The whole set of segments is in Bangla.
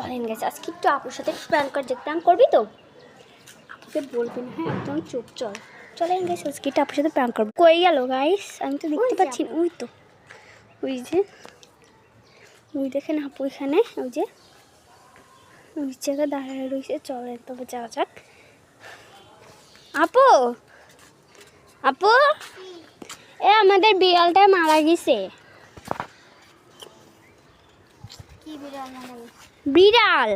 চলেন গেছে আজকে একটু আপুর সাথে প্র্যাঙ্ক করে যে প্র্যাঙ্ক করবি তো আপুকে বলবি না, হ্যাঁ একদম চুপ। চলেন গেছে আজকে একটু আপুর সাথে প্র্যাঙ্ক করবো। কই গেল গাইস? আমি তো দেখতে পাচ্ছি না। ওই তো ওই যে ওই দেখেন আপু এখানে, ওই যে ওই জায়গায় দাঁড়ায় রয়েছে। চলেন তবে যাওয়া যাক। আপু আপু এ আমাদের বিড়ালটা মারা গেছে। কি বিড়াল মারা গেছে? বিড়াল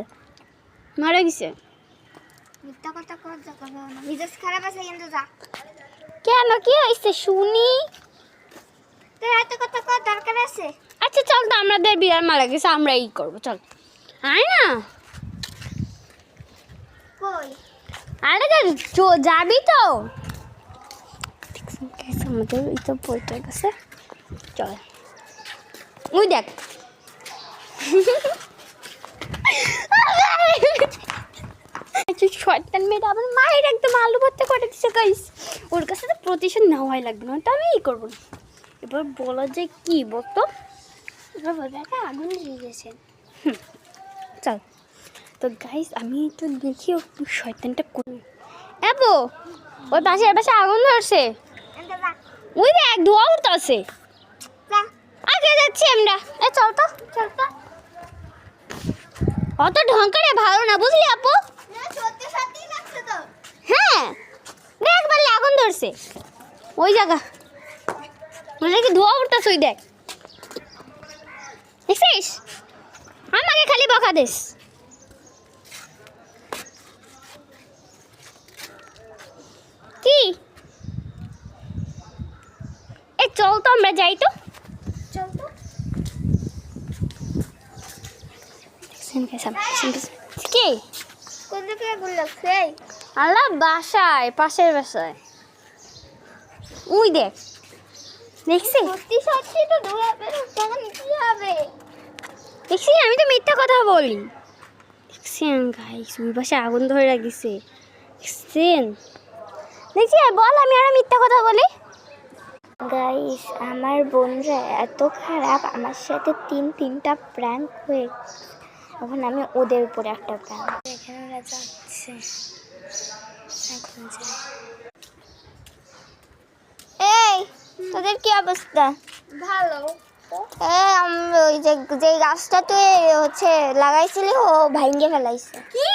মারা গেছে। মিথ্যা কথা কর, যা করবে না। মিজাজ খারাপ আছে কিন্তু যা। কেন, কি হয়েছে শুনি? তোর এত কথা কর দরকার আছে? আচ্ছা চল তো, আমাদের বিড়াল মারা গেছে, আমরা এই করবো। চল আয় না। কই? আরে যাবি তো? আমাদের এই তো বইটা গেছে। চল ওই দেখ। শয়তান মেয়েটা আমার মায়ের একদম আলু ভর্তা করে দিচ্ছে গাইস। ওর কাছে তো প্রতিশোধ নেওয়াই লাগবে না, ওটা আমি ই করবো না। এবার বলা যে কি বলতো, এবার বলবে একটা আগুন নিয়ে গেছেন। চল তো গাইস, আমি একটু দেখি ও শয়তানটা কোন। এবো ওই পাশের পাশে আগুন ধরছে, এন্ড যা। ওই দেখ ধোয়া উঠতেছে। যা। আগে যাচ্ছি আমরা। এ চল তো। অত ঢং করে ভালো না, বুঝলি আপু? না সত্যি সত্যি লাগছে তো। হ্যাঁ দেখ বললে আগুন ধরছে ওই জায়গা, মানে কি ধোয়া উঠতেছে। ওই দেখ, দেখছিস? আমাকে খালি বকা দিস। কি এ চল তো আমরা যাই তো। চল তো। কি কোন দিকে আগুন লাগছে? আল্লাহ বাসায়, পাশের বাসায়। ওই দেখ, দেখছিস? সত্যি সত্যি তো ধোয়া বেরো, তখন কি হবে? দেখছি, আমি তো মিথ্যা কথা বলি। দেখছেন গাইস, ওই পাশে আগুন ধরে গেছে। দেখছেন? দেখছি বল আমি আর মিথ্যা কথা বলি। গাইস, আমার বোনরা এত খারাপ, আমার সাথে তিনটা প্র্যাঙ্ক হয়ে এখন আমি ওদের উপরে একটা প্র্যাঙ্ক। এখানে ওরা যাচ্ছে, এখন যাই। এই তোদের কি অবস্থা? ভালো। আমি ওই যে গাছটা তুই লাগাইছিলি ও ভাঙ্গে ফেলাইছে। কি